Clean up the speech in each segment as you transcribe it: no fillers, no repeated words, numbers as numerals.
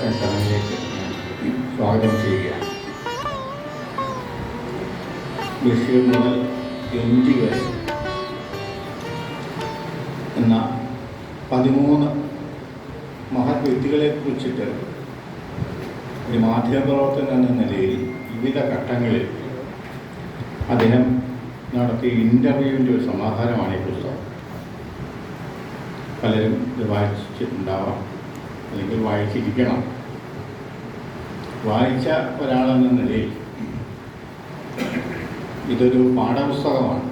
Introduction ചടങ്ങിലേക്ക് ഞാൻ സ്വാഗതം ചെയ്യുകയാണ്. ബഷീർ മുതൽ MG വരെ എന്ന 13 മഹത് വ്യക്തികളെ കുറിച്ചിട്ട് ഒരു മാധ്യമപ്രവർത്തകൻ എന്ന നിലയിൽ വിവിധ ഘട്ടങ്ങളിൽ അദ്ദേഹം നടത്തിയ ഇൻ്റർവ്യൂവിൻ്റെ ഒരു സമാഹാരമാണ് ഈ പുസ്തകം. പലരും ഇത് വായിച്ചിട്ടുണ്ടാവാം, അല്ലെങ്കിൽ വായിച്ചിരിക്കണം. വായിച്ച ഒരാളെന്ന നിലയിൽ ഇതൊരു പാഠപുസ്തകമാണ്.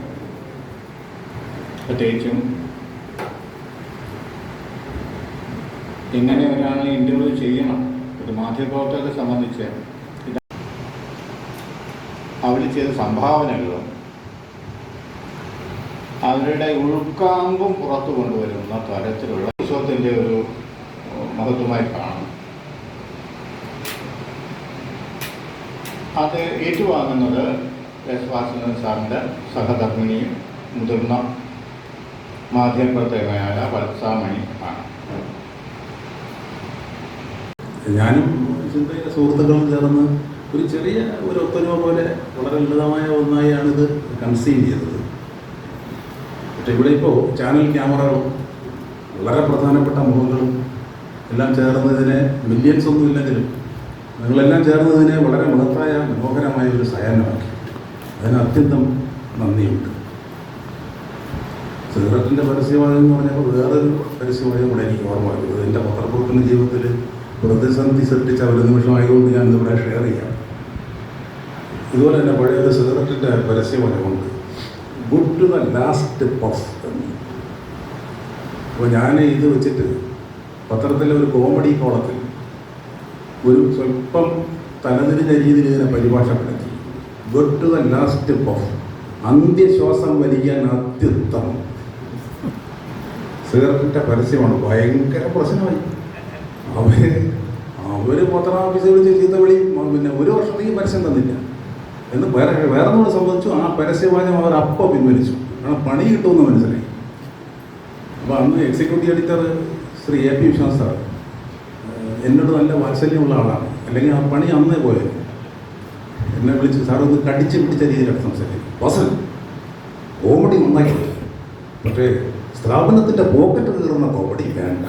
പ്രത്യേകിച്ചും എങ്ങനെ ഒരാളെ ഇൻ്റർവ്യൂ ചെയ്യണം, ഒരു മാധ്യമപ്രവർത്തകരെ സംബന്ധിച്ച് അവർ ചെയ്ത സംഭാവനകളും അവരുടെ ഉൾക്കാമ്പും പുറത്തു കൊണ്ടുവരുന്ന തരത്തിലുള്ള പുസ്തകത്തിൻ്റെ ഒരു മഹത്വമായി കാണും. അത് ഏറ്റുവാങ്ങുന്നത് S. വാസുദേവൻ സാറിൻ്റെ സഹധർമ്മിണിയും മുതിർന്ന മാധ്യമപ്രവർത്തകയായ വത്സാമണി ആണ്. ഞാനും ചിന്തയിലെ സുഹൃത്തുക്കളും ചേർന്ന് ഒരു ചെറിയ ഒരു ഒത്തൊരുമ പോലെ വളരെ ലളിതമായ ഒന്നായാണ് ഇത് കൺസീവ് ചെയ്തത്. പക്ഷേ ഇവിടെ ഇപ്പോൾ ചാനൽ ക്യാമറകളും വളരെ പ്രധാനപ്പെട്ട മുഖങ്ങളും എല്ലാം ചേർന്നതിനെ മില്യൻസ് ഒന്നും ഇല്ലെങ്കിലും നിങ്ങളെല്ലാം ചേർന്നതിനെ വളരെ മഹത്തായ മനോഹരമായ ഒരു സയനമാക്കി. അതിന് അത്യന്തം നന്ദിയുണ്ട്. സിഗരറ്റിൻ്റെ പരസ്യവാദം എന്ന് പറഞ്ഞപ്പോൾ വേറൊരു പരസ്യവാദം കൂടെ എനിക്ക് ഓർമ്മ വരുന്നത് എൻ്റെ പത്രപ്രവർത്തന ജീവിതത്തിൽ പ്രതിസന്ധി സൃഷ്ടിച്ച ഒരു നിമിഷമായതുകൊണ്ട് ഞാനിതിവിടെ ഷെയർ ചെയ്യാം. ഇതുപോലെ തന്നെ പഴയൊരു സിഗരറ്റിൻ്റെ പരസ്യവാദമുണ്ട്, good to the last puff എന്ന്. അപ്പോൾ ഞാൻ ഇത് വെച്ചിട്ട് പത്രത്തിലെ ഒരു കോമഡി കോളത്തിൽ ഒരു സ്വല്പം തലതിരിഞ്ഞ രീതിയിൽ ഇതിനെ പരിഭാഷപ്പെടുത്തി. Good to the last puff, അന്ത്യശ്വാസം വലിക്കാൻ അത്യുത്തമം. സിഗരറ്റിൻ്റെ പരസ്യമാണ്, ഭയങ്കര പ്രശ്നമായി. അവർ പത്ര ഓഫീസിൽ വിളിച്ച് ചീത്ത വിളി, പിന്നെ ഒരു വർഷത്തേക്ക് പരസ്യം തന്നില്ല എന്ന് വേറൊന്നും സംബന്ധിച്ചു. ആ പരസ്യവാചകം അവർ അപ്പം പിൻവലിച്ചു, കാരണം പണി കിട്ടുമെന്ന് മനസ്സിലായി. അപ്പോൾ അന്ന് executive editor Shri AP Vishwas sir എന്നോട് നല്ല വാത്സല്യമുള്ള ആളാണ്, അല്ലെങ്കിൽ ആ പണി അന്നേ പോയത്. എന്നെ വിളിച്ച് സാർ ഒന്ന് കടിച്ച് പിടിച്ച രീതിയിലാണ് സംസാരിക്കുന്നത്. വസൻ കോമഡി നന്നായി, പക്ഷേ സ്ഥാപനത്തിൻ്റെ പോക്കറ്റ് കീറുന്ന കോമഡി വേണ്ട.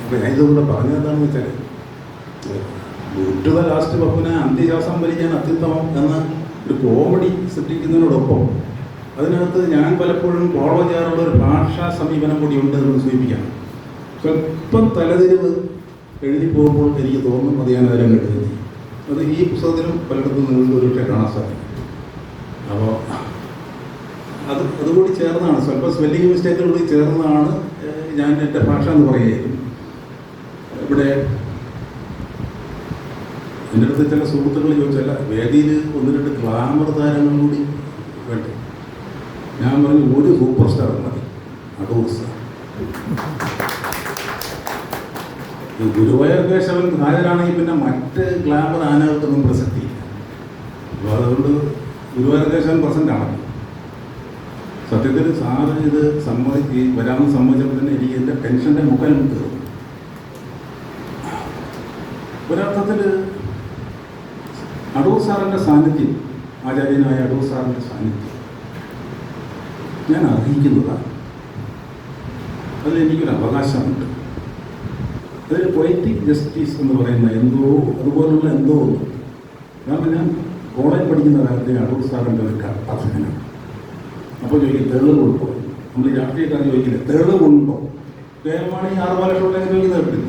അപ്പോൾ ഞാൻ ഇതുകൊണ്ട് പറഞ്ഞതെന്താണെന്ന് വെച്ചാൽ, ഗുഡ് ദ ലാസ്റ്റ് പഫിനെ അന്ത്യശ്വാസം വലിക്കാൻ അത്യുത്തമം എന്ന ഒരു കോമഡി സൃഷ്ടിക്കുന്നതിനോടൊപ്പം അതിനകത്ത് ഞാൻ പലപ്പോഴും ഫോളോ ചെയ്യാറുള്ള ഒരു ഭാഷാ സമീപനം കൂടി ഉണ്ട് എന്ന് സൂചിപ്പിക്കാം. സ്വല്പം തലതിരിവ് എഴുതി പോകുമ്പോൾ എനിക്ക് തോന്നും അത് ഞാൻ അതിലും എഴുതി. അത് ഈ പുസ്തകത്തിലും പലയിടത്തും നിങ്ങൾക്ക് ഒരുപക്ഷെ കാണാൻ സാധിക്കും. അപ്പോൾ അതുകൂടി ചേർന്നാണ്, സ്വല്പം സ്പെല്ലിംഗ് മിസ്റ്റേക്കുകൾ കൂടി ചേർന്നാണ് ഞാൻ എൻ്റെ ഭാഷ എന്ന് പറയുകയും. ഇവിടെ എൻ്റെ അടുത്ത് ചില സുഹൃത്തുക്കൾ ചോദിച്ചല്ല, വേദിയിൽ 1-2 ഗ്ലാമർ താരങ്ങൾ കൂടി വേണ്ടേ? ഞാൻ പറഞ്ഞു ഒരു സൂപ്പർ സ്റ്റാർ മതി, അടൂർ സാർ. ഈ ഗുരുവായൂർ കേശവൻ നായരാണെങ്കിൽ പിന്നെ മറ്റ് ഗ്ലാമർ ആനകൾക്കൊന്നും പ്രസക്തിയില്ല. അപ്പോൾ അതുകൊണ്ട് ഗുരുവായൂർ കേശവൻ പ്രസൻ്റ് ആണ്. സത്യത്തിൽ സാറ് ഇത് വരാമെന്ന് സമ്മതിച്ചപ്പോൾ തന്നെ എനിക്ക് എൻ്റെ ടെൻഷൻ്റെ മുഖം തീർന്നു. ഒരർത്ഥത്തിൽ അടൂർ സാറിൻ്റെ സാന്നിധ്യം, ആചാര്യനായ അടൂർ സാറിൻ്റെ സാന്നിധ്യം ഞാൻ അർഹിക്കുന്നതാണ്. അതിലെനിക്കൊരു അവകാശമുണ്ട്. അതിൽ പൊയറ്റിക് ജസ്റ്റിസ് എന്ന് പറയുന്ന എന്തോ അതുപോലുള്ള എന്തോ ഒന്ന്. കാരണം ഞാൻ കോളേജ് പഠിക്കുന്ന കാലത്തെ അടൂർ സാറിൻ്റെ ഒരു കഥനാണ്. അപ്പോൾ ചോദിക്കും തെളിവുണ്ടോ? നമ്മൾ രാഷ്ട്രീയക്കാർ ചോദിക്കില്ല തെളിവുണ്ടോ? കേരളമാണ് 6 ലക്ഷം ഉണ്ടെങ്കിൽ ചോദിക്കുന്നത് കേട്ടില്ല.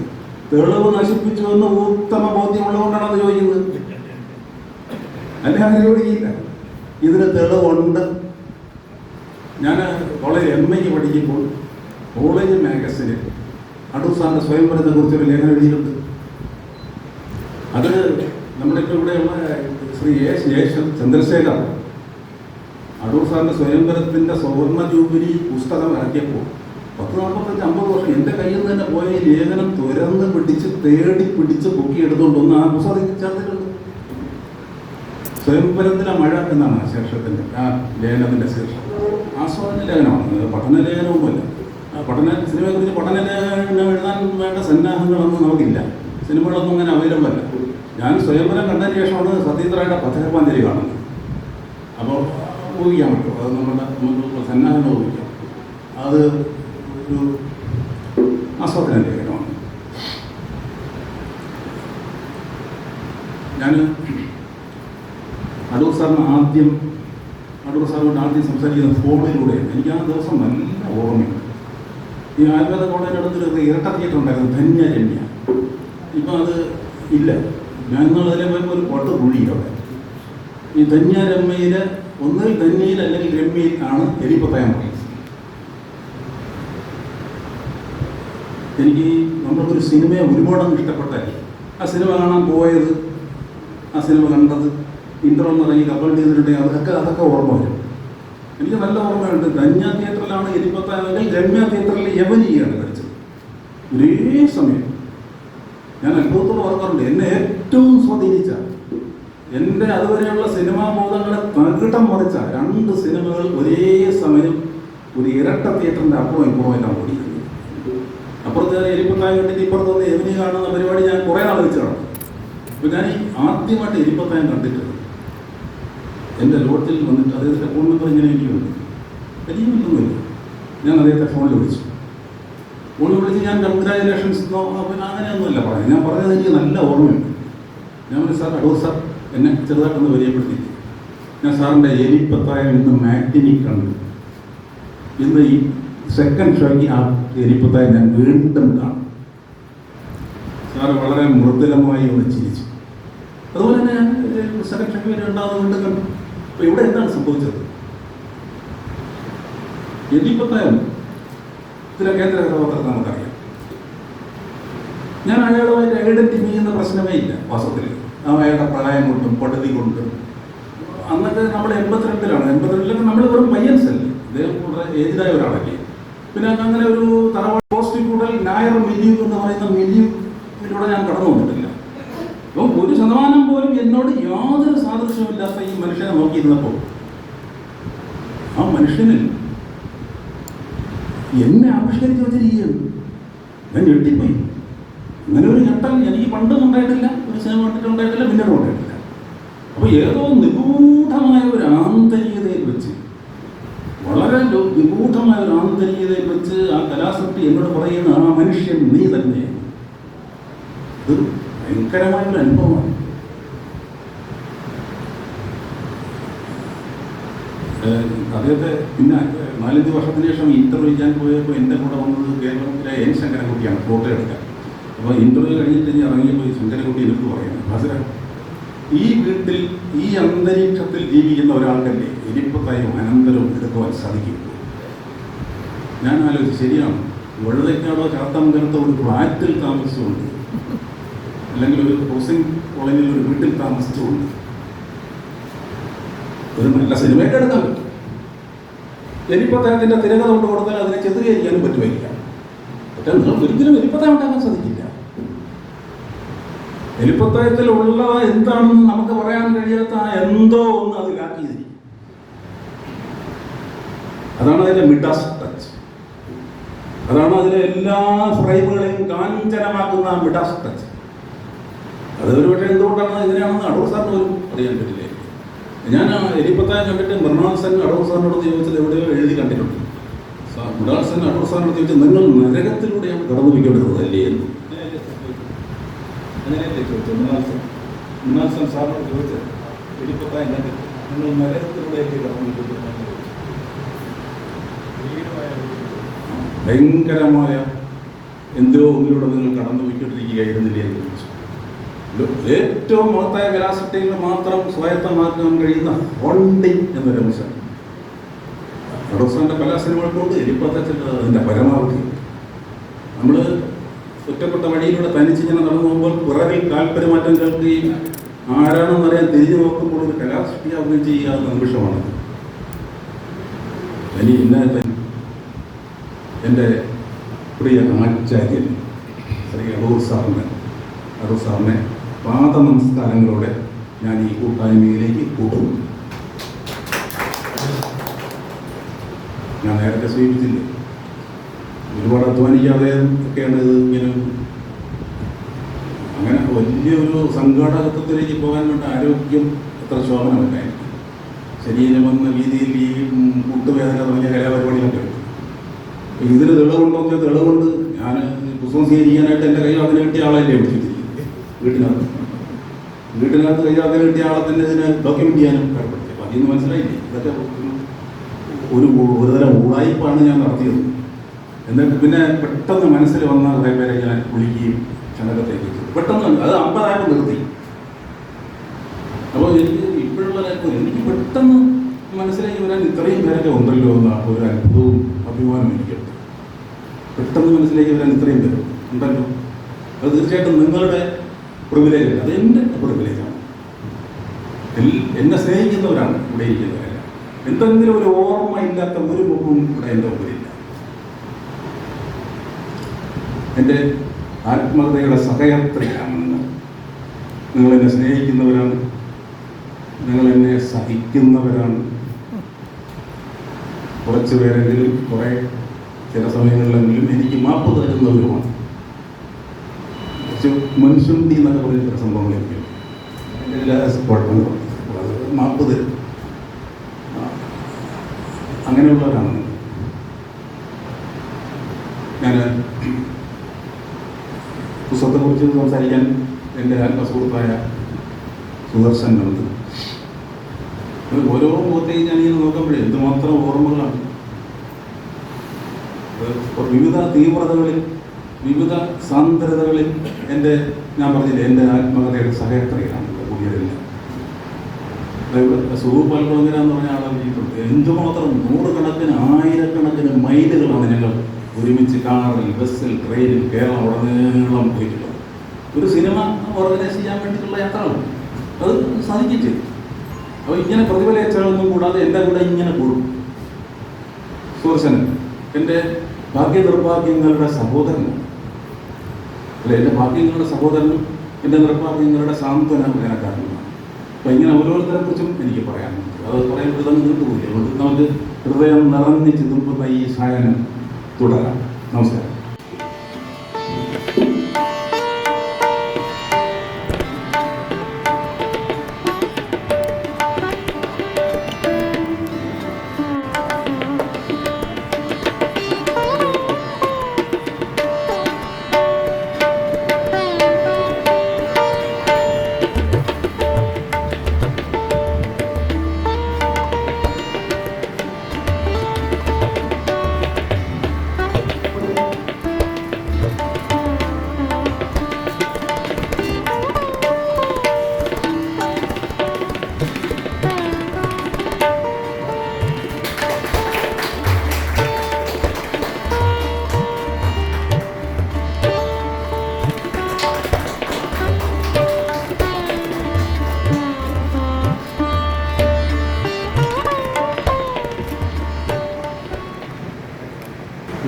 തെളിവ് നശിപ്പിച്ചു എന്ന് ഉത്തമ ബോധ്യമുള്ളതുകൊണ്ടാണ് അത് ചോദിക്കുന്നത്. അല്ലെ അങ്ങനെ ചോദിക്കില്ല. ഇതിന് തെളിവുണ്ട്. ഞാൻ കോളേജ് MA പഠിക്കുമ്പോൾ കോളേജ് മാഗസിനിൽ അടൂർ സാറിൻ്റെ സ്വയംവരത്തെ കുറിച്ചൊരു ലേഖനം എഴുതിയിട്ടുണ്ട്. അത് നമ്മുടെ ഇപ്പോൾ ഇവിടെയുള്ള ശ്രീ ചന്ദ്രശേഖർ അടൂർ സാറിൻ്റെ സ്വയംവരത്തിൻ്റെ സുവർണ്ണ ജൂബിലി പുസ്തകം ഇറക്കിയപ്പോൾ 40-45 വർഷം എൻ്റെ കയ്യിൽ നിന്ന് തന്നെ പോയ ഈ ലേഖനം തുരന്ന് പിടിച്ച് പൊക്കിയെടുത്തുകൊണ്ടൊന്ന് ആ പുസ്തകം ചേർത്തിട്ടുണ്ട്. സ്വയംവരത്തിലെ മഴ എന്നാണ് ആ ശീർഷകത്തിൻ്റെ, ആ ലേഖനത്തിൻ്റെ ശീർഷകം. ആസ്വാദന ലേഖനമാണ്, പഠന ലേഖനമൊന്നുമല്ല. ആ സിനിമയെക്കുറിച്ച് പഠനം എഴുതാൻ വേണ്ട സന്നാഹങ്ങളൊന്നും നമുക്കില്ല. സിനിമകളൊന്നും അങ്ങനെ അവൈലബിൾ അല്ല. ഞാൻ സ്വയംവരം കണ്ടതിന് ശേഷമാണ് സത്യീന്ദ്രയുടെ പഥകപാഞ്ചലി കാണുന്നത്. അപ്പോൾ ഊഹിക്കാൻ പറ്റും, അത് നമുക്ക് സന്നാഹങ്ങൾ ഊഹിക്കാം. അത് ഒരു ആസ്വാദന ലേഖനമാണ്. ഞാൻ അടൂർ സാറിനോട് ആദ്യം സംസാരിക്കുന്ന ഫോണിലൂടെയാണ്. എനിക്ക് ആ ദിവസം നല്ല ഓർമ്മയുണ്ട്. ഈ ആയുർവേദ കോളേജിൻ്റെ അടുത്തൊരു ഇരട്ട തിയേറ്റർ ഉണ്ടായിരുന്നു, ധന്യരമ്യ. ഇപ്പം അത് ഇല്ല. ഞാൻ ഇന്നുള്ളതിലെ പോയപ്പോൾ ഒരു പൊട്ട് കുഴി അവിടെ. ഈ ധന്യരമ്യയിൽ ഒന്നുകിൽ ധന്യയിൽ അല്ലെങ്കിൽ രമ്യയിൽ ആണ് എലിപ്പത്തായം പറയുന്നത്. എനിക്ക് നമ്മൾക്കൊരു സിനിമയെ ഒരുപാട് ഇഷ്ടപ്പെട്ടാൽ ആ സിനിമ കാണാൻ പോയത്, ആ സിനിമ കണ്ടത്, ഇൻ്റർവെൽ ഇറങ്ങി കപ്പൽ ചെയ്തിട്ടുണ്ടെങ്കിൽ അതൊക്കെ ഓർമ്മ വരും. എനിക്ക് നല്ല ഓർമ്മയുണ്ട്. ധന്യ തിയേറ്ററിലാണ് എലിപ്പത്തായെങ്കിൽ രമ്യ തിയേറ്ററിൽ യവനിയാണ് കളിച്ചത് ഒരേ സമയം. ഞാൻ അത്ഭുതത്തോടെ ഓർക്കാറുണ്ട്. എന്നെ ഏറ്റവും സ്വാധീനിച്ച, എൻ്റെ അതുവരെയുള്ള സിനിമാ ബോധങ്ങളെ തകിടം മറിച്ച 2 സിനിമകൾ ഒരേ സമയം ഒരു ഇരട്ട തിയേറ്ററിൻ്റെ അപ്പുറം ഇപ്പുറമെല്ലാം ഓടിക്കുന്നത്. അപ്പുറത്ത് എലിപ്പത്തായം കണ്ടിട്ട് ഇപ്പുറത്ത് വന്ന് യവനി കാണുന്ന പരിപാടി ഞാൻ കുറേ നാൾ വെച്ചാണ്. അപ്പോൾ ഞാൻ ഈ ആദ്യമായിട്ട് എലിപ്പത്തായം കണ്ടിട്ട് എൻ്റെ ലോഡ്ജിൽ വന്നിട്ട് അദ്ദേഹത്തിൻ്റെ ഫോൺ നമ്പർ ഇങ്ങനെ എനിക്കുണ്ട്. വലിയ ഒന്നുമില്ല. ഞാൻ അദ്ദേഹത്തെ ഫോണിൽ വിളിച്ചു. ഞാൻ കൺഗ്രാജുലേഷൻസ് പിന്നെ അങ്ങനെയൊന്നുമല്ല പറഞ്ഞത്. ഞാൻ പറഞ്ഞത് എനിക്ക് നല്ല ഓർമ്മയുണ്ട്. ഞാൻ പറഞ്ഞു, സാർ അടൂർ സാർ എന്നെ ചെറുതായിട്ടൊന്ന് പരിചയപ്പെടുത്തി. ഞാൻ സാറിൻ്റെ എലിപ്പത്തായം ഇന്ന് മാറ്റിനി കണ്ടു. ഇന്ന് ഈ സെക്കൻഡ് ഷോയ്ക്ക് ആ എലിപ്പത്തായം ഞാൻ വീണ്ടും കാണും. സാറ് വളരെ മൃദുലമായി ഒന്ന് ചിരിച്ചു. അതുപോലെ തന്നെ ഞാൻ സെക്കൻഡ് ഷോയ്ക്ക് 2ാമത് വീണ്ടും കണ്ടു. അപ്പോൾ ഇവിടെ എന്താണ് സംഭവിച്ചത്? എലിപ്പത്തായം ചില കേന്ദ്ര കഥാപാത്രത്തെ നമുക്കറിയാം. ഞാൻ അയാളുമായിട്ട് ഐഡന്റിഫൈ ചെയ്യുന്ന പ്രശ്നമേ ഇല്ല വാസ്തവത്തിൽ. അയാളുടെ പ്രായം കൊണ്ടും പടുതി കൊണ്ടും. അന്നൊക്കെ നമ്മൾ 82-ലാണ്. 82-ലൊക്കെ നമ്മൾ വെറും പയ്യൻസല്ലേ. അദ്ദേഹം വളരെ ഏജിലായ ഒരാളല്ലേ. പിന്നെ അങ്ങനെ ഒരു തറവാട് പോസ്റ്റ് കൂടുതൽ നായർ മില്യു എന്ന് പറയുന്ന മില്യുവിലൂടെ ഞാൻ കടന്നു വന്നിട്ടില്ല. അപ്പം 1% പോലും എന്നോട് യാതൊരു സാദൃശ്യമില്ലാത്ത ഈ മനുഷ്യനെ നോക്കിയിരുന്നപ്പോൾ ആ മനുഷ്യനിൽ എന്നെ ആവിഷ്കരിച്ച് വെച്ചിരിക്കുകയാണ്. ഞാൻ ഞെട്ടിപ്പോയി. അങ്ങനെ ഒരു ഞെട്ടൽ എനിക്ക് പണ്ടും ഉണ്ടായിട്ടില്ല, ഒരു സിനിമ കണ്ടിട്ടുണ്ടായിട്ടില്ല, പിന്നീടും ഉണ്ടായിട്ടില്ല. അപ്പോൾ ഏതോ നിഗൂഢമായ ഒരു ആന്തരികതയിൽ വെച്ച്, വളരെ നിഗൂഢമായ ഒരു ആന്തരികതയിൽ വെച്ച് ആ കലാസൃഷ്ടി എന്നോട് പറയുന്ന ആ മനുഷ്യൻ നീ തന്നെ. ഇത് ഭയങ്കരമായൊരു അനുഭവമാണ്. അദ്ദേഹത്തെ പിന്നെ 4-5 വർഷത്തിന് ശേഷം ഇന്റർവ്യൂ ചെയ്യാൻ പോയപ്പോൾ എൻ്റെ കൂടെ വന്നത് കേരളത്തിലെ എൻ ശങ്കരൻകുട്ടിയാണ്, ഫോട്ടോ എടുക്കാൻ. അപ്പോൾ ഇന്റർവ്യൂ കഴിഞ്ഞിട്ട് ഇനി ഇറങ്ങിയപ്പോൾ ശങ്കരൻകുട്ടി എനിക്ക് പറയുന്നത്, ഭാസ്കര, ഈ വീട്ടിൽ ഈ അന്തരീക്ഷത്തിൽ ജീവിക്കുന്ന ഒരാൾക്കല്ലേ എലിപ്പത്തായും അനന്തരവും എടുക്കുവാൻ സാധിക്കും. ഞാൻ ആലോചിച്ചു, ശരിയാണ്. വഴുതയ്ക്കാടോ ചാത്തമംഗലത്തോ ഒരു ഫ്ലാറ്റിൽ താമസിച്ചുകൊണ്ട്, അല്ലെങ്കിൽ ഒരു ഹൗസിംഗ് കോളനിയിൽ ഒരു വീട്ടിൽ താമസിച്ചുകൊണ്ട് ഒരു നല്ല സിനിമയൊക്കെ എടുക്കാൻ പറ്റും. എലിപ്പത്തായത്തിൻ്റെ തിരകഥ കൊണ്ട് കൊടുത്താൽ അതിനെ ചിത്രീകരിക്കാനും പറ്റുമായിരിക്കാം. പക്ഷേ നിങ്ങൾ ഒരിക്കലും എലിപ്പത്തായം ഉണ്ടാക്കാൻ സാധിക്കില്ല. എലിപ്പത്തായത്തിലുള്ള എന്താണെന്ന് നമുക്ക് പറയാൻ കഴിയാത്ത എന്തോ ഒന്ന് അതിലാക്കിയിരിക്കും. അതാണ് അതിൻ്റെ മിഡാസ് ടച്ച്. അതാണ് അതിലെ എല്ലാ ഫ്രെയിമുകളെയും കാഞ്ചനമാക്കുന്ന മിഡാസ് ടച്ച്. അതൊരു പക്ഷേ എന്തുകൊണ്ടാണ് എങ്ങനെയാണെന്ന് അടൂർ സാറിന് പോലും അറിയാൻ പറ്റില്ല. ഞാൻ എലിപ്പത്തായം കണ്ടിട്ട് മൃണാൾ സെൻ അടൂർ സാറിനോട് ചോദിച്ചത് എവിടെയോ എഴുതി കണ്ടിട്ടുണ്ട്. മൃണാൾ സെൻ അടൂർ സാറിനോട് ചോദിച്ചത് നിങ്ങൾ നരകത്തിലൂടെയാണ് കടന്നു വയ്ക്കേണ്ടത് അല്ലേ എന്ന്. അങ്ങനെയല്ലേ ചോദിച്ചത് മൃണാൾ സെൻ സാറിനോട് ചോദിച്ചത്, എലിപ്പത്തായം കണ്ടിട്ട് നിങ്ങൾ നരകത്തിലൂടെയല്ലേ കടന്നു വയ്ക്കേണ്ടത്. ഭയങ്കരമായ എന്തോ ഒന്നിലൂടെ നിങ്ങൾ കടന്നു വയ്ക്കൊണ്ടിരിക്കുകയായിരുന്നില്ലേ എന്ന് ചോദിച്ചു. ഏറ്റവും മഹത്തായ കലാസൃഷ്ടിയിൽ മാത്രം സ്വായത്തമാക്കാൻ കഴിയുന്ന ഹോണ്ടിങ് എന്നൊരു അംശം അടൂർസാറിൻ്റെ പല സിനിമകൾക്കുണ്ട്. എലിപ്പത്തായത്തിൻ്റെ അതിൻ്റെ പരമാവധി. നമ്മൾ ഒറ്റപ്പെട്ട വഴിയിലൂടെ തനിച്ചിങ്ങനെ നടന്നു പോകുമ്പോൾ പിറകിൽ കാൽപെരുമാറ്റം കേൾക്കുകയും ആരാണെന്നറിയാൻ തിരിഞ്ഞു നോക്കുമ്പോൾ ഒരു കലാസൃഷ്ടിയാവുകയും ചെയ്യാവുന്ന നിമിഷമാണ്. ഇനി ഇന്നത്തെ എൻ്റെ പ്രിയ ആചാര്യൻ ശ്രീ അടൂർ സാറിനെ പാദ നമസ്കാരങ്ങളോടെ ഞാൻ ഈ കൂട്ടായ്മയിലേക്ക് കൂട്ടുന്നു. ഞാൻ നേരത്തെ സൂചിപ്പിച്ചില്ലേ, ഒരുപാട് അധ്വാനിക്കാതെ ഒക്കെയാണ് ഇത് ഇങ്ങനെ. അങ്ങനെ വലിയൊരു സംഘാടകത്വത്തിലേക്ക് പോകാൻ വേണ്ട ആരോഗ്യം എത്ര ശോഭനമല്ല. ശരീരം വന്ന രീതിയിൽ ഈ മുട്ടുവേദന തുടങ്ങിയ കലാപരിപാടികളൊക്കെ ഉണ്ട്. ഇതിന് തെളിവുണ്ടോ എന്ന് തെളിവുണ്ട്. ഞാൻ പുസ്തകം സ്വീകരിക്കാനായിട്ട് എൻ്റെ കൈ അതിന് കിട്ടിയ ആളല്ലേ വിളിച്ചിരിക്കുന്നത്. വീട്ടിനകത്ത് കൈ അതിന് കിട്ടിയ ആളെ തന്നെ ഇതിനെ ഡോക്യുമെൻ്റ് ചെയ്യാനും കടപ്പെടുത്തി. അപ്പം അതിൽ നിന്ന് മനസ്സിലായില്ലേ ഇതൊക്കെ ഒരുതരം ഊടായ്പാണ് ഞാൻ നടത്തിയത്. എന്നിട്ട് പിന്നെ പെട്ടെന്ന് മനസ്സിൽ വന്ന കുറേ പേരെ ഞാൻ വിളിക്കുകയും ചടക്കത്തേക്ക് വെച്ചു. പെട്ടെന്ന് അത് 50 നിർത്തി. അപ്പോൾ എനിക്ക് പെട്ടെന്ന് മനസ്സിലേക്ക് വരാൻ ഇത്രയും പേരൊക്കെ ഉണ്ടല്ലോ എന്ന ഒരു അത്ഭുതവും അഭിമാനവും എനിക്കുണ്ട്. പെട്ടെന്ന് മനസ്സിലേക്ക് വരാൻ ഇത്രയും പേര് ഉണ്ടല്ലോ. അത് തീർച്ചയായിട്ടും നിങ്ങളുടെ പ്രിവിലേജ്, അത് എൻ്റെ പ്രിവിലേജാണ്. എന്നെ സ്നേഹിക്കുന്നവരാണ് ഇവിടെ ഇരിക്കുന്നവരല്ല. എന്തെങ്കിലും ഒരു ഓർമ്മ ഇല്ലാത്ത ഒരു മുഖവും ഇവിടെ എൻ്റെ മുമ്പിലില്ല. എൻ്റെ ആത്മകഥയുടെ സഹയാത്രികരാണ് നിങ്ങളെന്നെ സ്നേഹിക്കുന്നവരാണ്, നിങ്ങളെന്നെ സഹിക്കുന്നവരാണ്. കുറച്ച് പേരെങ്കിലും കുറേ ചില സമയങ്ങളിലെങ്കിലും എനിക്ക് മാപ്പ് തരുന്നവരുമാണ്. കുറച്ച് മനുഷ്യണ്ടി എന്നൊക്കെ പറഞ്ഞ ചില സംഭവങ്ങളൊക്കെ എല്ലാ കുഴപ്പങ്ങളും മാപ്പ് തരും. അങ്ങനെയുള്ളവരാണ്. ഞാൻ പുസ്തകത്തെക്കുറിച്ച് സംസാരിക്കാൻ എൻ്റെ ആത്മസുഹൃത്തായ സുദർശൻ ഉണ്ട്. ഓരോ മുഖത്തേക്ക് ഞാനിങ്ങനെ നോക്കുമ്പോഴേ എന്തുമാത്രം ഓർമ്മകളാണ്. വിവിധ തീവ്രതകളിൽ, വിവിധ സാന്ദ്രതകളിൽ ഞാൻ പറഞ്ഞില്ലേ എൻ്റെ ആത്മകഥയുടെ സഹയാത്രികരാണ് പുതിയതില്ല. സുഹൃത്തുക്കൾ എന്ന് പറഞ്ഞ ആളെ വിളിച്ചിട്ടുണ്ട്. എന്തുമാത്രം നൂറുകണക്കിന് ആയിരക്കണക്കിന് മൈലുകളാണ് ഞങ്ങൾ ഒരുമിച്ച് കാറിൽ, ബസ്സിൽ, ട്രെയിനിൽ കേരളം ഉടനീളം പോയിട്ടുള്ളത്. ഒരു സിനിമ ഓർഗനൈസ് ചെയ്യാൻ വേണ്ടിയിട്ടുള്ള യാത്രകളാണ്. അത് സാധിക്കുകയും ചെയ്തു. അപ്പോൾ ഇങ്ങനെ പ്രതിഫലേച്ചൊന്നും കൂടാതെ എൻ്റെ കൂടെ ഇങ്ങനെ കൂടും. സുദർശനൻ എൻ്റെ ഭാഗ്യ നിർഭാഗ്യങ്ങളുടെ സഹോദരനാണ്. അല്ല, എൻ്റെ ഭാഗ്യങ്ങളുടെ സഹോദരനും എൻ്റെ നിർഭാഗ്യങ്ങളുടെ സാന്ത്വന വേനക്കാരനുമാണ്. അപ്പം ഇങ്ങനെ ഓരോരുത്തരെ കുറിച്ചും എനിക്ക് പറയാനുണ്ട്. അത് പറയുമ്പോൾ ഇതൊന്നും നീണ്ടുപോയില്ല. അതുകൊണ്ട് നമുക്ക് ഹൃദയം നിറഞ്ഞ് ചിന്തുമ്പുന്ന ഈ സായനം തുടരാം. നമസ്കാരം.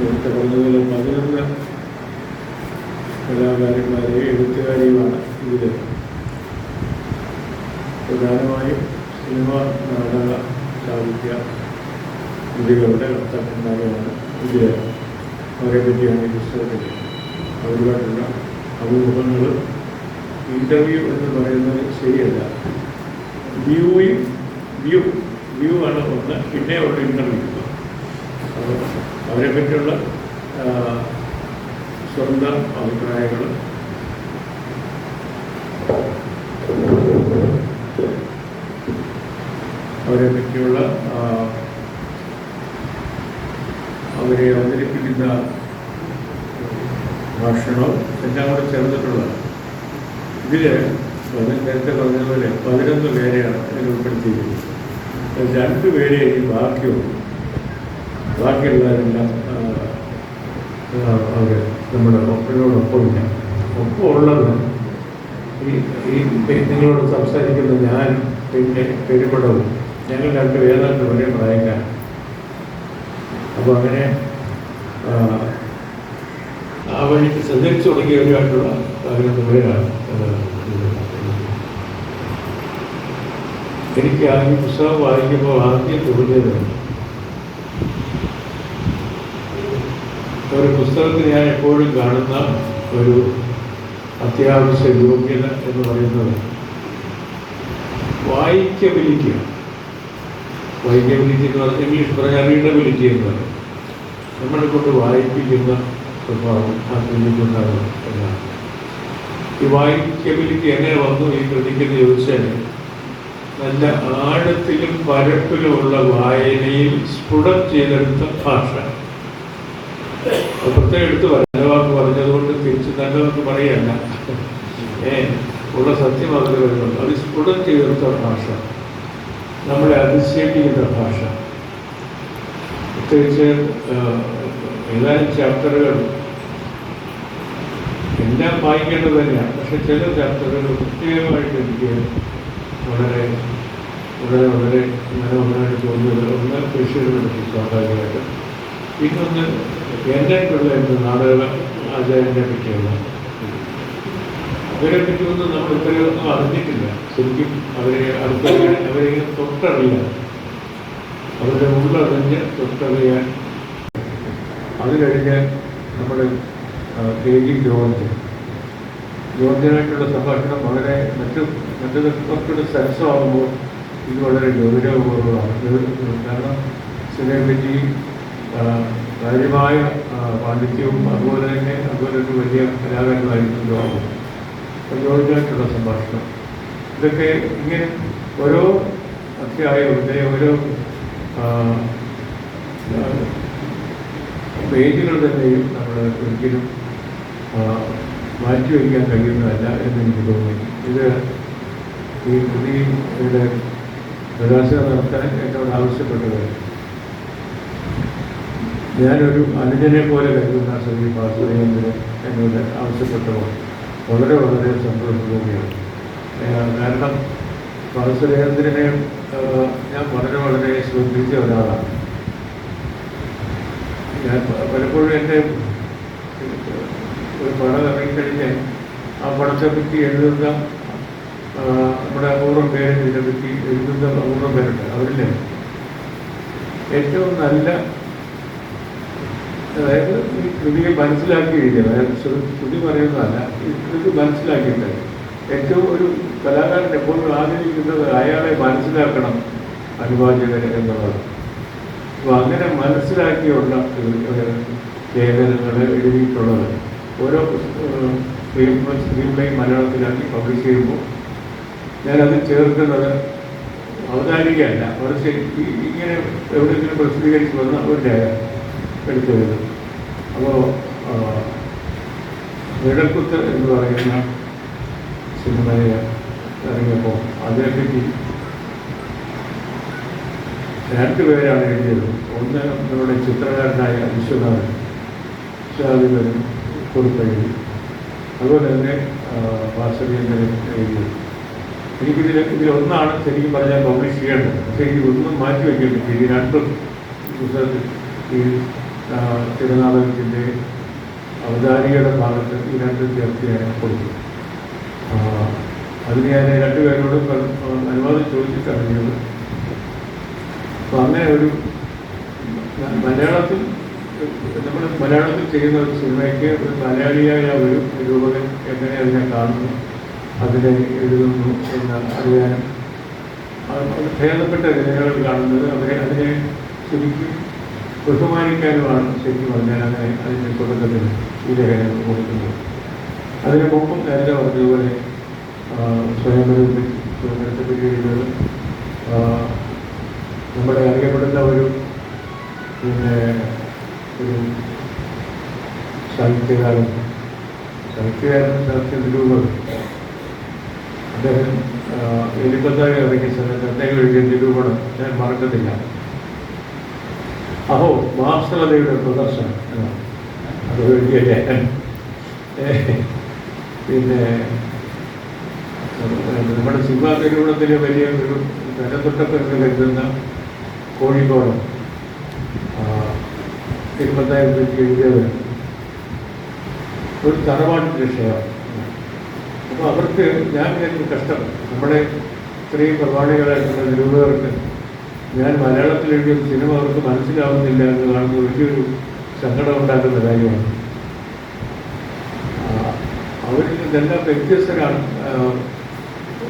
നേരത്തെ പറഞ്ഞതുപോലെ 11 കലാകാരന്മാരെയും എഴുത്തുകാരെയുമാണ് ഇതിൽ. പ്രധാനമായും സിനിമ, നാടക, സാഹിത്യ കൃതികളുടെ കർത്താക്കന്മാരെയാണ് ഇതിൽ. അവരെ പറ്റിയാണ് ഈ പുസ്തകത്തിൽ അവരുമായിട്ടുള്ള അഭിമുഖങ്ങൾ. ഇൻ്റർവ്യൂ എന്ന് പറയുന്നത് ശരിയല്ല. വ്യൂ ആണ് ഒന്ന്, പിന്നെ ഉള്ള ഇൻ്റർവ്യൂ. അപ്പോൾ അവരെ പറ്റിയുള്ള സ്വന്തം അഭിപ്രായങ്ങൾ, അവരെ പറ്റിയുള്ള അവരെ അവതരിപ്പിക്കുന്ന ഭാഷണവും എല്ലാം കൂടെ ചേർന്നിട്ടുള്ള ഇതിൽ നേരത്തെ പറഞ്ഞതുപോലെ 11 പേരെയാണ് ഇതിൽ ഉൾപ്പെടുത്തിയിരിക്കുന്നത്. 2 പേരെ ഈ ബാക്കിയുള്ളവരെല്ലാം അവർ നമ്മുടെ ഒപ്പിനോടൊപ്പമില്ല. ഒപ്പമുള്ളത് ഈ നിങ്ങളോട് സംസാരിക്കുന്ന ഞാൻ, പിന്നെ പെരുമടവും, ഞങ്ങൾ 2 ഏതാണ്ട് ഒരേ പ്രായക്കാരാണ്. അപ്പോൾ അങ്ങനെ ആ വഴിക്ക് സഞ്ചരിച്ചു തുടങ്ങിയവരുമായിട്ടുള്ള 11 പേരാണ്. എനിക്ക് ഈ പുസ്തകം വായിക്കുമ്പോൾ ആദ്യം തോന്നിയത് ഒരു പുസ്തകത്തിൽ ഞാൻ എപ്പോഴും കാണുന്ന ഒരു അത്യാവശ്യ യോഗ്യത എന്ന് പറയുന്നത് വായിക്കബിലിറ്റി എന്ന് പറഞ്ഞാൽ ഇംഗ്ലീഷ് പറഞ്ഞാൽ റീഡബിലിറ്റി എന്ന് പറയും. നമ്മളെ കൊണ്ട് വായിപ്പിക്കുന്ന സ്വഭാവം ആ കുഞ്ഞിക്കുണ്ടാകും എന്നാണ്. ഈ വായിക്കബിലിറ്റി എങ്ങനെ വന്നു ഈ കൃതിക്കെന്ന് ചോദിച്ചാൽ, നല്ല ആഴത്തിലും പരപ്പിലുമുള്ള വായനയിൽ സ്ഫുടം ചെയ്തെടുത്ത ഭാഷ. പ്രത്യേകം എടുത്ത് നല്ല വാക്ക് പറഞ്ഞതുകൊണ്ട് തിരിച്ച് നല്ല വാക്ക് പറയല്ല, ഉള്ള സത്യം അതിൽ വരുന്നുണ്ട്. അത് സ്ഫുടം ചെയ്തെടുത്ത ഭാഷ, നമ്മളെ അതിശയിപ്പിക്കുന്ന ഭാഷ. പ്രത്യേകിച്ച് ഏതാനും ചാപ്റ്ററുകൾ എല്ലാം വായിക്കേണ്ടത് തന്നെയാണ്. പക്ഷെ ചില ചാപ്റ്ററുകൾ പ്രത്യേകമായിട്ട് എനിക്ക് വളരെ വളരെ വളരെ മനോഹരമായിട്ട് തോന്നിയത്, ഒന്ന് കൃഷിയുടെ പറ്റി സ്വാഭാവികമായിട്ട്, പിന്നൊന്ന് എൻ്റെ പിള്ള നാടക ആചാര്യനെ പറ്റിയുള്ള. അവരെ പറ്റിയൊന്നും നമ്മൾ ഇത്രയൊന്നും അറിഞ്ഞിട്ടില്ല. ശരിക്കും അവരെ തൊട്ടറിയില്ല, അവരുടെ ഉള്ളറിഞ്ഞ് തൊട്ടറിയാൻ. അത് കഴിഞ്ഞ് നമ്മുടെ KG ജോർജിനായിട്ടുള്ള സംഭാഷണം വളരെ മറ്റൊരു സരസമാകുമ്പോൾ ഇത് വളരെ ഗൗരവപൂർവ്വമാണ്. കാരണം സിനിമയെപ്പറ്റി കാര്യമായ പാണ്ഡിത്യവും അതുപോലെ ഒരു വലിയ കലാകാരനായിരുന്നു ജോർജ്. ജോർജിനായിട്ടുള്ള സംഭാഷണം, ഇതൊക്കെ ഇങ്ങനെ ഓരോ അധ്യായങ്ങളുടെ ഓരോ പേജുകൾ തന്നെയും നമ്മൾ ഒരിക്കലും മാറ്റിവെക്കാൻ കഴിയുന്നതല്ല എന്നെനിക്ക് തോന്നി. ഇത് ഈ കൃതിയുടെ പ്രകാശനം നടത്താൻ എന്നോട് ആവശ്യപ്പെട്ടത് ഞാനൊരു അനുജനെ പോലെ കരുതുന്ന ശ്രീ വാസുദേവന് എന്നോട് ആവശ്യപ്പെട്ടപ്പോൾ വളരെ വളരെ സന്തോഷം തോന്നിയാണ്. കാരണം വാസുദേവനെ ഞാൻ വളരെ വളരെ ശ്രദ്ധിച്ച ഒരാളാണ്. ഞാൻ പലപ്പോഴും എൻ്റെ ഒരു പടം ഇറങ്ങിക്കഴിഞ്ഞ് ആ പടത്തെപ്പറ്റി എഴുതുന്ന നമ്മുടെ അപൂർവം പേര് ഇതിനെപ്പറ്റി എഴുതുന്ന അപൂർവം പേരുണ്ട്. അവരിൽ ഏറ്റവും നല്ല, അതായത് ഈ കൃതിയെ മനസ്സിലാക്കി എഴുതിയത്, അതായത് ശ്രുതി പറയുന്നതല്ല, ഈ കൃതി മനസ്സിലാക്കിയിട്ട് ഏറ്റവും ഒരു കലാകാരൻ എപ്പോഴും ആഗ്രഹിക്കുന്നത് അയാളെ മനസ്സിലാക്കണം അനുവാചകർ എന്നുള്ളത്. അപ്പോൾ അങ്ങനെ മനസ്സിലാക്കിയുള്ള ലേഖനങ്ങൾ എഴുതിയിട്ടുള്ളത് ഓരോ സ്ക്രീൻ മലയാളത്തിലാക്കി പബ്ലിഷ് ചെയ്യുമ്പോൾ ഞാനത് ചേർക്കുന്നത് അവതാരികയല്ല, മറിച്ച് ഇങ്ങനെ എവിടെയെങ്കിലും പ്രസിദ്ധീകരിച്ച് വന്ന ഒരു എടുത്തത്. അപ്പോൾ നിഴൽക്കുത്ത് എന്ന് പറയുന്ന സിനിമയെ ഇറങ്ങിയപ്പോൾ അതിനെപ്പറ്റി രണ്ടുപേരാണ് എഴുതിയത്. ഒന്ന് നമ്മുടെ ചിത്രകാരനായ വിശ്വനാഥൻ ഷാദിവരും കുറിപ്പെഴുതി, അതുപോലെ തന്നെ വാസുദേവൻ എഴുതി. ഇതിലൊന്നാണ് ശരിക്കും പറഞ്ഞാൽ പബ്ലിഷ് ചെയ്യേണ്ടത്. പക്ഷേ ഇതൊന്നും മാറ്റി വയ്ക്കാൻ പറ്റി. ഈ രണ്ടും പുസ്തകത്തിൽ ഈ തിരുനാടകത്തിൻ്റെ അവതാരികയുടെ ഭാഗത്ത് ഈ രണ്ടും ചേർത്ത് ഞാൻ കൊടുത്തു. അതിന് ഞാൻ രണ്ടുപേരോടും അനുവാദം ചോദിച്ചിട്ടാണ് ചെയ്തത്. അപ്പോൾ അങ്ങനെ ഒരു മലയാളത്തിൽ ചെയ്യുന്ന ഒരു സിനിമയ്ക്ക് ഒരു മലയാളിയായ ഒരു നിരൂപകൻ എങ്ങനെ അതിനെ കാണുന്നു, അതിനെ എഴുതുന്നു എന്ന് അറിയാനും ഭേദപ്പെട്ട രചനകൾ കാണുന്നത് അതിനെ ശരിക്കും ബഹുമാനിക്കാനുമാണ് ശരിക്കും പറഞ്ഞാൽ അങ്ങനെ അതിൻ്റെ തുടക്കത്തിൽ ഈ ലേഖനം കൊടുക്കുന്നത്. അതിന് മുമ്പും നേരത്തെ പറഞ്ഞതുപോലെ സ്വയംവരത്തെപ്പറ്റി എഴുതുന്നത് നമ്മുടെ അറിയപ്പെടുന്ന ഒരു സാഹിത്യകാരൻ സാഹിത്യ നിരൂപകൻ, അദ്ദേഹം എലിപ്പത്താഴി ഇറങ്ങിയ സമയത്ത് അദ്ദേഹം എഴുതിയ നിരൂപണം ഞാൻ മറക്കത്തില്ല. അഹോ മാർസലതയുടെ പ്രദർശനം എന്നാണ് അത് എഴുതിയ ലേഖനം. പിന്നെ നമ്മുടെ സിനിമാ നിരൂപണത്തിലെ വലിയ ഒരു തലത്തൊട്ടപ്പെന്ന് കരുതുന്ന കോഴിക്കോട് തിരുപ്പത്തായിരത്തി എഴുതിയത് ഒരു തറവാട്ടിൻ്റെ ക്ഷേത്രം. അപ്പോൾ അവർക്ക് ഞാൻ വിചാരിച്ച കഷ്ടം, നമ്മുടെ ഇത്രയും പ്രമാണികളായിട്ടുള്ള നിരൂപകർക്ക് ഞാൻ മലയാളത്തിൽ എഴുതിയ സിനിമ അവർക്ക് മനസ്സിലാവുന്നില്ല എന്ന് കാണുന്ന വലിയൊരു സങ്കടം ഉണ്ടാക്കുന്ന കാര്യമാണ്. അവരിൽ നിന്നെല്ലാം വ്യത്യസ്തരാണ്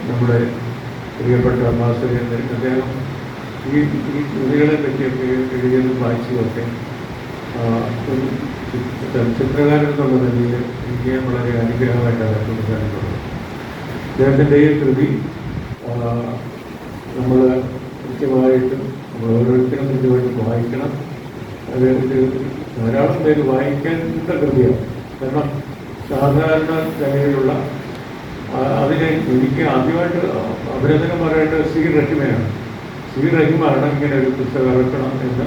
നമ്മുടെ പ്രിയപ്പെട്ട മാസ്റ്റർ. അദ്ദേഹം ഈ കൃതികളെ പറ്റിയൊക്കെ എഴുതിയതും വായിച്ചതൊക്കെ ഒരു ചിത്രകാരൻ എന്നുള്ള നിലയിൽ എനിക്ക് വളരെ അനുഗ്രഹമായിട്ടാണ് മനസ്സിലാക്കുന്നത്. അദ്ദേഹത്തിൻ്റെ ഈ കൃതി നമ്മൾ കൃത്യമായിട്ടും നമ്മൾ ഓരോരുത്തരും കൃത്യമായിട്ട് വായിക്കണം. അത് ധാരാളം പേര് വായിക്കേണ്ട കൃതിയാണ്. കാരണം സാധാരണ നിലയിലുള്ള അതിനെ എനിക്ക് ആദ്യമായിട്ട് അഭിനന്ദനം പറയേണ്ടത് സി റഹിമയാണ്. സി റഹിമാണ് ഇങ്ങനെ ഒരു പുസ്തകം ഇറക്കണം എന്ന്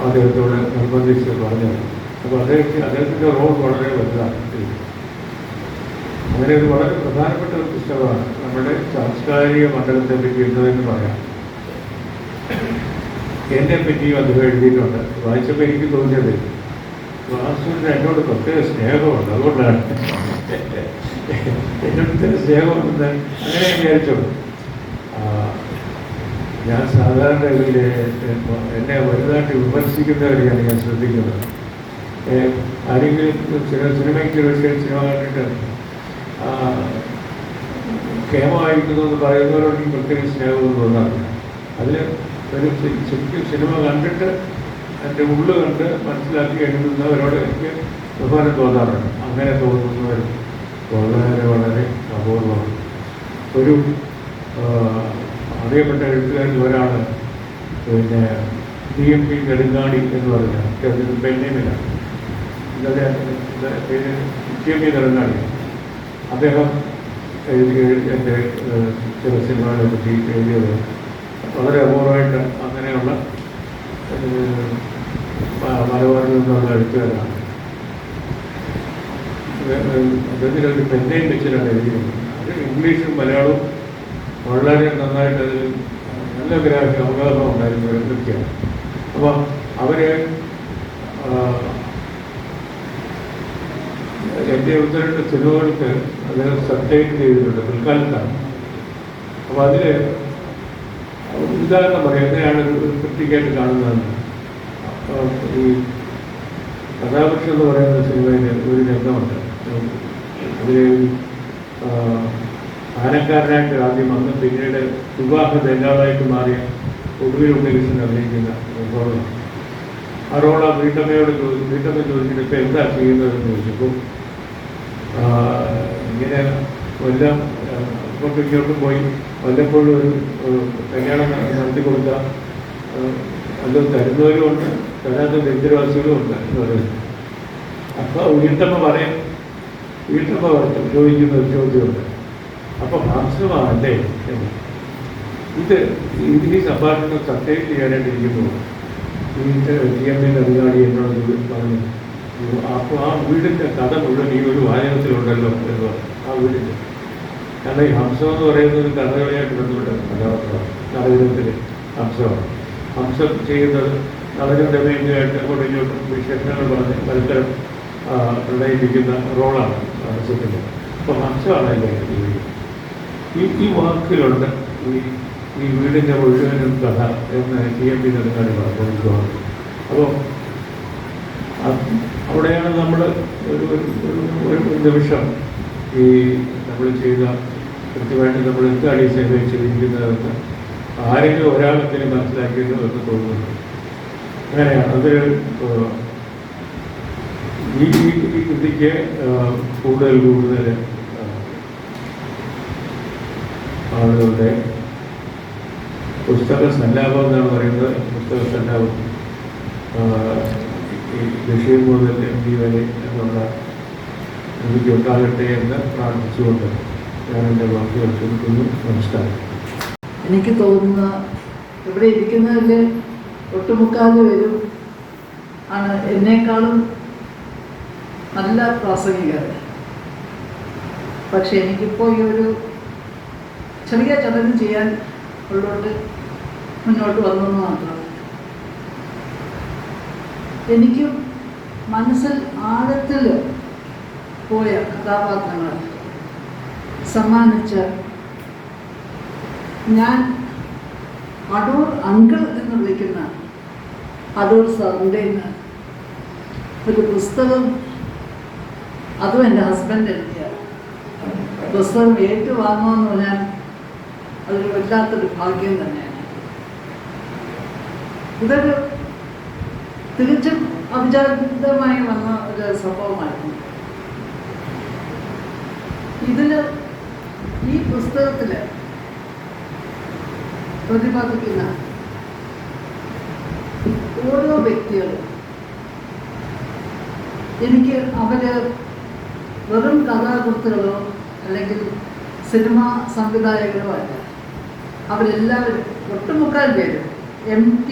അദ്ദേഹത്തോട് നിർബന്ധിച്ച് പറഞ്ഞത്. അപ്പോൾ അദ്ദേഹത്തിൻ്റെ റോൾ വളരെ വലുതാണ്. അങ്ങനെ ഒരു വളരെ പ്രധാനപ്പെട്ട ഒരു പുസ്തകമാണ്. നമ്മുടെ സാംസ്കാരിക മണ്ഡലത്തെ പറ്റി എഴുതുന്നതെന്ന് പറയാം. എന്നെ പറ്റിയും അദ്ദേഹം എഴുതിയിട്ടുണ്ട്. വായിച്ചപ്പോൾ എനിക്ക് തോന്നിയത് വാസുവിന് എന്നോട് പ്രത്യേക സ്നേഹമുണ്ട്, അതുകൊണ്ടാണ് എന്നോട് സ്നേഹമുണ്ടെന്ന് അങ്ങനെ വിചാരിച്ചോളൂ. ഞാൻ സാധാരണ ഇതിൽ എന്നെ വലുതായിട്ട് വിമർശിക്കുന്നവരെയാണ് ഞാൻ ശ്രദ്ധിക്കുന്നത്. ആരെങ്കിലും സിനിമയ്ക്ക് പക്ഷേ സിനിമ കണ്ടിട്ട് ക്ഷേമമായിരിക്കുന്നു എന്ന് പറയുന്നവരോട് എനിക്ക് പ്രത്യേക സ്നേഹമൊന്നും തോന്നാറില്ല. അതിൽ ഒരു ശരിക്കും സിനിമ കണ്ടിട്ട് എൻ്റെ ഉള്ളു കണ്ട് മനസ്സിലാക്കി എഴുതുന്നവരോട് എനിക്ക് ബഹുമാനം തോന്നാറുണ്ട്. അങ്ങനെ തോന്നുന്നവർ വളരെ വളരെ അപൂർവമാണ്. ഒരു അറിയപ്പെട്ട എഴുത്തുകാരിൽ ഒരാൾ പിന്നെ TMP നെടുങ്ങാടി എന്ന് പറഞ്ഞാൽ പെണ്ണേമിലാണ് പേര് TMP നെടുങ്ങാടി. അദ്ദേഹം എൻ്റെ ചില സിനിമകളെ പറ്റി എഴുതിയത് വളരെ അപൂർവമായിട്ട് അങ്ങനെയുള്ള മലബാറിൽ നിന്നുള്ള എഴുത്തുകാരാണ്. അദ്ദേഹത്തിനൊരു പെന്നയും വെച്ചിട്ടാണ് എഴുതിയിരുന്നത്. അത് ഇംഗ്ലീഷും മലയാളവും വളരെ നന്നായിട്ട് അതിൽ നല്ല ഗ്രാഫിക് അവബോധം ഉണ്ടായിരുന്ന ഒരു വ്യക്തിയാണ്. അപ്പോൾ അവർ എൻ്റെ ഒന്ന് രണ്ട് സിനിമകൾക്ക് അദ്ദേഹം സബ്ടൈറ്റിൽ ചെയ്തിട്ടുണ്ട് പിൽക്കാലത്താണ്. അപ്പോൾ അതിൽ ഉദാഹരണം പറയാം എങ്ങനെയാണ് ഒരു കൃത്യമായിട്ട് കാണുന്നതെന്ന്. ഈ കഥാപക്ഷം എന്ന് പറയുന്ന സിനിമയിൽ ഒരു രംഗമുണ്ട്. അതിൽ ആനക്കാരനായിട്ട് ആദ്യം വന്ന് പിന്നീട് വിവാഹ ദല്ലാളായിട്ട് മാറിയ ഒടുവിൽ ഉണ്ണികൃഷ്ണൻ അഭിനയിക്കുന്ന റോളാണ്. ആ റോൾ ആ വീട്ടമ്മ ചോദിച്ചിട്ട് ഇപ്പം എന്താ ചെയ്യുന്നതെന്ന് ചോദിച്ചപ്പോൾ ഇങ്ങനെ എല്ലാം ഇങ്ങോട്ടും ഇങ്ങോട്ടും പോയി വല്ലപ്പോഴും ഒരു കല്യാണം നടത്തി കൊടുത്താൽ അത് തരുന്നവരുമുണ്ട്, തരാത്ത ദരിദ്രവാസികളും ഉണ്ട് എന്ന് പറയുന്നത്. അപ്പോൾ വീട്ടമ്മ ചോദിക്കുന്ന ഒരു ചോദ്യമുണ്ട്, അപ്പോൾ മാംസമാണല്ലേ എന്ന്. ഈ സംഭാഷണം സബ്ടൈറ്റ് ചെയ്യാനായിട്ടിരിക്കുന്നു. ഈ TMP നെടുങ്ങാടി എന്നോട് പറഞ്ഞു, അപ്പോൾ ആ വീടിൻ്റെ കഥ മുഴുവൻ ഈ ഒരു വാചകത്തിലുണ്ടല്ലോ എന്ന് പറഞ്ഞു. ആ വീടിൻ്റെ കാരണം ഈ ഹംസം എന്ന് പറയുന്ന ഒരു കഥകളിയായിട്ട് ബന്ധപ്പെട്ട കഥാപാത്രമാണ്. നാടകത്തിൽ ഹംസമാണ്. ഹംസം ചെയ്യുന്നത് നാടകത്തിൻ്റെ മെയിനായിട്ട് അങ്ങോട്ടും ഇങ്ങോട്ടും വിശേഷങ്ങൾ പറഞ്ഞ് പരസ്പരം പ്രണയിപ്പിക്കുന്ന റോളാണ് ഹംസത്തിൻ്റെ. അപ്പോൾ ഹംസമാണ് അതിൻ്റെ ഈ വാക്കിലുണ്ട് ഈ വീടിൻ്റെ മുഴുവനും കഥ എന്ന് TMP നെടുങ്ങാടി പറഞ്ഞു. അപ്പോൾ അവിടെയാണ് നമ്മൾ ഒരു നിമിഷം ഈ നമ്മൾ ചെയ്ത കൃത്യമായിട്ട് നമ്മൾ എന്താണ് ഈ സിനിമയിൽ ചെയ്തിരിക്കുന്നതെന്ന് ആരെങ്കിലും ഒരാളെങ്കിലും മനസ്സിലാക്കിയത് എന്ന് തോന്നുന്നു. അങ്ങനെയാണ് അത് ഈ കൃതിക്ക് കൂടുതൽ ആളുകളുടെ പുസ്തക സല്ലാപം എന്നാണ് പറയുന്നത്. പുസ്തക സല്ലാപം ഈ ബഷീർ മുതൽ MD വരെ എന്നുള്ള എനിക്ക് ഉണ്ടാകട്ടെ എന്ന് പ്രാർത്ഥിച്ചുകൊണ്ട് ഞാൻ എൻ്റെ വാക്കുകൾ ചുരുക്കുന്നു. നമസ്കാരം. എനിക്ക് തോന്നുന്ന ഇവിടെ ഇരിക്കുന്നതിൽ ഒട്ടുമുക്കാല് പേരും ആണ് എന്നേക്കാളും നല്ല പ്രാസംഗികർ. പക്ഷെ എനിക്കിപ്പോൾ ഈ ഒരു ചെറിയ ചടങ്ങ് ചെയ്യാൻ ഉള്ളോട്ട് മുന്നോട്ട് വന്നെന്ന് മാത്രം. എനിക്കും മനസ്സിൽ ആഴത്തിൽ പോയ കഥാപാത്രങ്ങൾ സമ്മാനിച്ച ഞാൻ അടൂർ അങ്കിൾ എന്ന് വിളിക്കുന്ന അടൂർ സാറിൻ്റെ ഒരു പുസ്തകം, അതും എൻ്റെ ഹസ്ബൻഡ് എഴുതിയ പുസ്തകം ഏറ്റുവാങ്ങുമെന്ന് പറഞ്ഞാൽ അതൊരു വല്ലാത്തൊരു ഭാഗ്യം തന്നെയാണ്. ഇതൊരു തികച്ചും അവിചാരിതമായി വന്ന ഒരു സംഭവമായിരുന്നു. ഈ പുസ്തകത്തിൽ പ്രതിപാദിക്കുന്ന ഓരോ വ്യക്തികളും എനിക്ക് അവര് വെറും കഥാകൃത്തുകളോ അല്ലെങ്കിൽ സിനിമാ സംവിധായകരോ അല്ല. അവരെല്ലാവരും ഒട്ടുമുക്കാൽ പേരും MT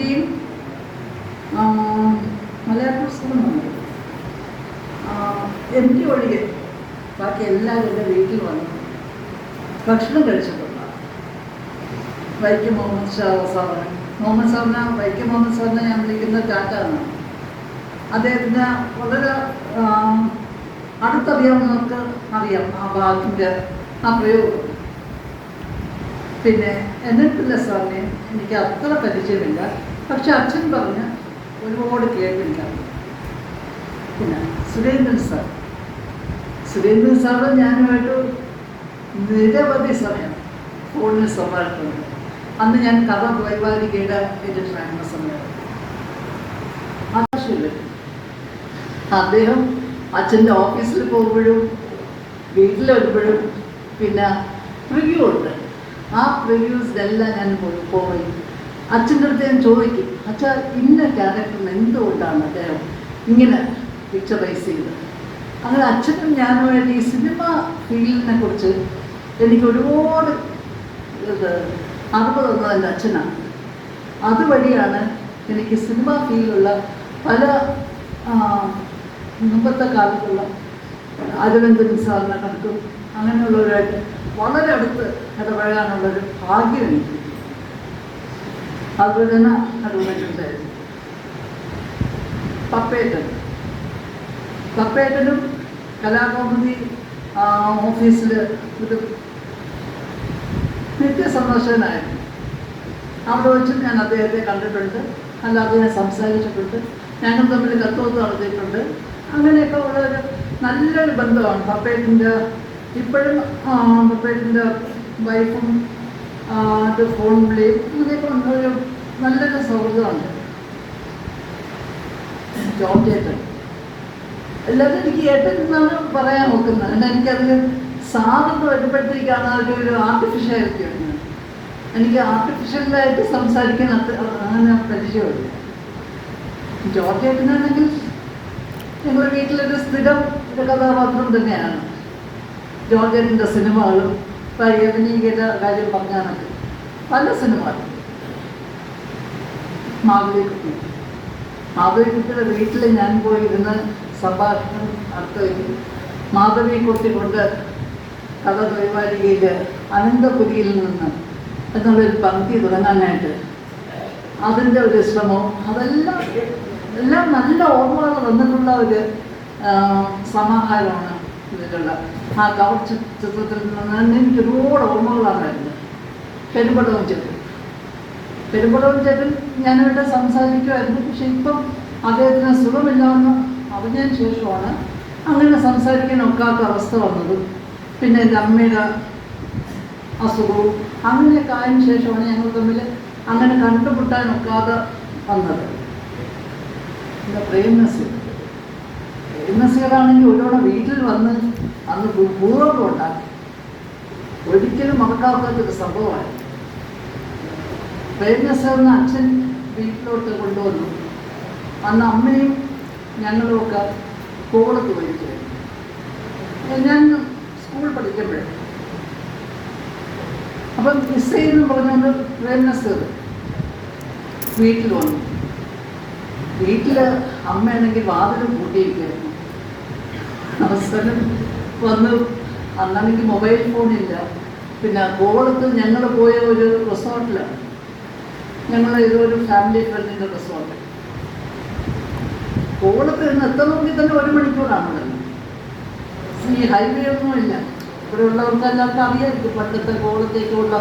മലയാള പുസ്തകം MT ഒഴികെ ബാക്കി എല്ലാവരും എൻ്റെ വീട്ടിൽ വന്നു ഭക്ഷണം കഴിച്ചിട്ടുണ്ടാകും. വൈക്കം മുഹമ്മദ് സാറിന് വൈക്കം മുഹമ്മദ് സാറിനെ ഞാൻ വിളിക്കുന്ന ടാറ്റാണ്. അദ്ദേഹത്തിന് വളരെ അടുത്തറിയാവുന്നവർക്ക് അറിയാം ആ വാക്കിൻ്റെ ആ പ്രയോഗം. പിന്നെ എന്നിട്ടില്ല സാറിനെ എനിക്ക് അത്ര പരിചയമില്ല, പക്ഷെ അച്ഛൻ പറഞ്ഞ് ഒരുപാട് കേട്ടില്ല. പിന്നെ സുരേന്ദ്രൻ സാറ് ഞാനുമായിട്ട് നിരവധി സമയം ഫോണിൽ സംസാരിക്കുന്നുണ്ട്. അന്ന് ഞാൻ കഥ വൈവാരികയുടെ എഡിറ്ററായിരുന്ന സമയം ആവശ്യമില്ല. അദ്ദേഹം അച്ഛൻ്റെ ഓഫീസിൽ പോകുമ്പോഴും വീട്ടിൽ വരുമ്പോഴും പിന്നെ പ്രിവ്യൂ ഉണ്ട്. ആ പ്രിവ്യൂസിലെല്ലാം ഞാൻ പോയി അച്ഛൻ്റെ അടുത്ത് ഞാൻ ചോദിക്കും, അച്ഛാ ഇന്ന ക്യാരക്ടറിന് എന്തുകൊണ്ടാണ് അദ്ദേഹം ഇങ്ങനെ പിക്ചറൈസ് ചെയ്തത്. അങ്ങനെ അച്ഛനും ഞാനുമായിട്ട് ഈ സിനിമ ഫീൽഡിനെ കുറിച്ച് എനിക്ക് ഒരുപാട് അറിവ് തന്നത് എൻ്റെ അച്ഛനാണ്. അതുവഴിയാണ് എനിക്ക് സിനിമ ഫീൽഡിലുള്ള പല മുമ്പത്തെ കാലത്തുള്ള അരവിന്ദൻ സാറിനെ കണ്ടും അങ്ങനെയുള്ളവരായിട്ട് വളരെ അടുത്ത് ഇടപഴകാനുള്ളൊരു ഭാഗ്യം എനിക്ക്. അതുപോലെ തന്നെ അറിവുണ്ടായിരുന്നു. പപ്പേട്ടനും കലാകൗമുദി ഓഫീസിൽ ഒരു നിത്യസന്ദർശകനായിരുന്നു. അവിടെ വെച്ചും ഞാൻ അദ്ദേഹത്തെ കണ്ടിട്ടുണ്ട്, അല്ലാതെ ഞാൻ സംസാരിച്ചിട്ടുണ്ട്, ഞങ്ങൾ തമ്മിൽ കത്തുവത്ത് നടത്തിയിട്ടുണ്ട്. അങ്ങനെയൊക്കെ ഉള്ളൊരു നല്ലൊരു ബന്ധമാണ് പപ്പേട്ടൻ്റെ. ഇപ്പോഴും പപ്പേട്ടൻ്റെ വൈഫും അത് ഫോൺ വിളിയും അങ്ങനെയൊക്കെ ഒരു നല്ലൊരു സൗഹൃദമുണ്ട്. ജോർജ് ഏട്ടൻ എല്ലാവരും എനിക്ക് ഏട്ടൻ എന്നാണ് പറയാൻ നോക്കുന്നത്. എന്നാൽ എനിക്കത് സാറിന് വരുമ്പോഴത്തേക്കാണ് ഒരു ആർട്ടിഫിഷ്യാലിറ്റി ഉണ്ട്. എനിക്ക് ആർട്ടിഫിഷ്യലായിട്ട് സംസാരിക്കാൻ അങ്ങനെ പരിചയമില്ല. ജോർജ് ഏട്ടനാണെങ്കിൽ ഞങ്ങളുടെ വീട്ടിലൊരു സ്ഥിരം ഒരു കഥാപാത്രം തന്നെയാണ്. ജോർജ് ഏട്ടൻ്റെ സിനിമകളും യവനീകത കാര്യം പറഞ്ഞാണൊക്കെ പല സിനിമകളും. മാധവിക്കുട്ടിയുടെ വീട്ടിൽ ഞാൻ പോയിരുന്ന് സംഭാഷണം നടത്തുകയും മാധവിക്കുട്ടി കൊണ്ട് കഥ വൈവാരികയിൽ അനന്തപുരിയിൽ നിന്ന് എന്നുള്ളൊരു പങ്ക്തി തുടങ്ങാനായിട്ട് അതിൻ്റെ ഒരു ശ്രമവും എല്ലാം നല്ല ഓർമ്മകൾ തന്നിട്ടുള്ള ഒരു സമാഹാരമാണ് ഇതിലുള്ള. ആ കവർ ചിത്രത്തിൽ നിന്ന് എനിക്ക് ഒരുപാട് ഓർമ്മകളാണ് വരുന്നത്. പെരുമ്പടവും ചേട്ടൻ ഞാനിവിടെ സംസാരിക്കുമായിരുന്നു. പക്ഷെ ഇപ്പം അദ്ദേഹത്തിന് സുഖമില്ലാന്ന് അറിഞ്ഞതിന് ശേഷമാണ് അങ്ങനെ സംസാരിക്കാൻ ഒക്കാത്ത അവസ്ഥ വന്നതും പിന്നെ എൻ്റെ അമ്മയുടെ അസുഖവും അങ്ങനെയൊക്കെ ആയതിനു ശേഷമാണ് ഞങ്ങൾ തമ്മിൽ അങ്ങനെ കണ്ടുമുട്ടാൻ ഒക്കാതെ വന്നത്. എൻ്റെ പ്രേംനസീറാണെങ്കിൽ ഒരുവണ വീട്ടിൽ വന്ന് അന്ന് പൂർവ്വം ഉണ്ടാക്കി. ഒരിക്കലും മറക്കാത്തൊരു സംഭവമായി. പ്രേംനസീറിനെ അച്ഛൻ വീട്ടിലോട്ട് കൊണ്ടുവന്നു. അന്ന് അമ്മയും ഞങ്ങളുമൊക്കെ കോളത്ത് പോയിരിക്കുകയായിരുന്നു. ഞാൻ സ്കൂൾ പഠിക്കുമ്പോഴേ അപ്പം മിസ് ചെയ്യുന്നു പറഞ്ഞുകൊണ്ട് പ്രേംനസീർ വീട്ടിൽ വന്നു. വീട്ടിൽ അമ്മയാണെങ്കിൽ വാതിലും പൂട്ടിയിരിക്കുകയായിരുന്നു. അവസരം വന്ന് അന്നാണെങ്കിൽ മൊബൈൽ ഫോണില്ല. പിന്നെ കോളത്ത് ഞങ്ങൾ പോയ ഒരു റിസോർട്ടിലാണ്. ഞങ്ങൾ ഇതൊരു ഫാമിലി ഫ്രണ്ടിൻ്റെ റിസോർട്ട്. കോളത്ത് നിന്ന് എത്തണമെങ്കിൽ തന്നെ 1 മണിക്കൂറാണ്. ഈ ഹൈവേ ഒന്നുമില്ല. ഇവിടെ ഉള്ളവർക്ക് എല്ലാവർക്കും അറിയാമായിരിക്കും പണ്ടത്തെ കോളത്തേക്കുള്ള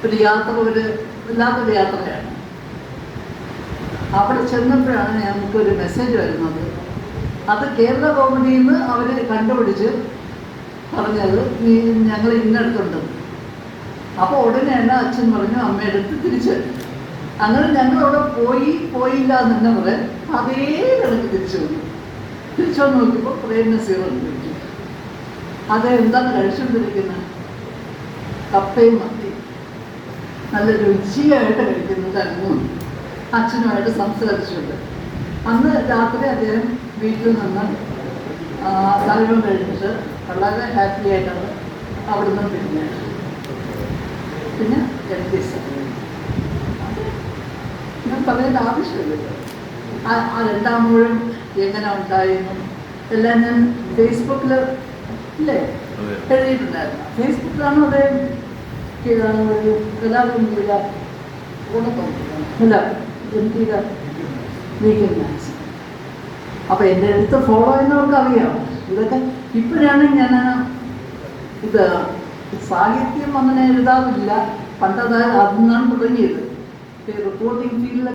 ഒരു യാത്ര വല്ലാത്തൊരു യാത്രയാണ്. അവിടെ ചെന്നപ്പോഴാണ് ഞങ്ങൾക്കൊരു മെസ്സേജ് വരുന്നത്. അത് കേരള കോമഡിയിൽ നിന്ന് അവർ കണ്ടുപിടിച്ച് പറഞ്ഞത് ഞങ്ങൾ ഇന്നടുത്തുണ്ട്. അപ്പോൾ ഉടനെ തന്നെ അച്ഛൻ പറഞ്ഞു അമ്മയെടുത്ത് തിരിച്ച്. അങ്ങനെ ഞങ്ങളവിടെ പോയില്ല എന്ന് തന്നെ പറയാൻ അതേ കണക്ക് തിരിച്ചു വന്നു. തിരിച്ചു വന്ന് നോക്കിയപ്പോൾ പ്രേരണ സീറോ കഴിച്ചു. അത് എന്താണ് കഴിച്ചുകൊണ്ടിരിക്കുന്നത്? കപ്പയും മത്തിയും നല്ല രുചിയായിട്ട് കഴിക്കുന്നതായിരുന്നു. അച്ഛനുമായിട്ട് സംസാരിച്ചിട്ടുണ്ട്. അന്ന് രാത്രി അദ്ദേഹം വീട്ടിൽ നിന്ന് താഴ്വം കഴിഞ്ഞിട്ട് വളരെ ഹാപ്പി ആയിട്ടാണ് അവിടുന്ന് പിന്നെ ഞാൻ പറയേണ്ട ആവശ്യമില്ല. ആ രണ്ടാമൂഴം എങ്ങനെ ഉണ്ടായിരുന്നു എല്ലാം ഞാൻ ഫേസ്ബുക്കിൽ ഇല്ലേ എഴുതിയിട്ടുണ്ടായിരുന്നു. ഫേസ്ബുക്കിലാണ് അദ്ദേഹം കലാകൃതിക അപ്പോൾ എൻ്റെ അടുത്ത് ഫോളോ ചെയ്യുന്നവർക്ക് അറിയാം ഇതൊക്കെ. ഇപ്പോഴാണ് ഞാൻ ഇത് സാഹിത്യം അങ്ങനെ എഴുതാറില്ല. പണ്ടത് അതിൽ നിന്നാണ് തുടങ്ങിയത്. റിപ്പോർട്ടിംഗ് ഫീൽഡിൽ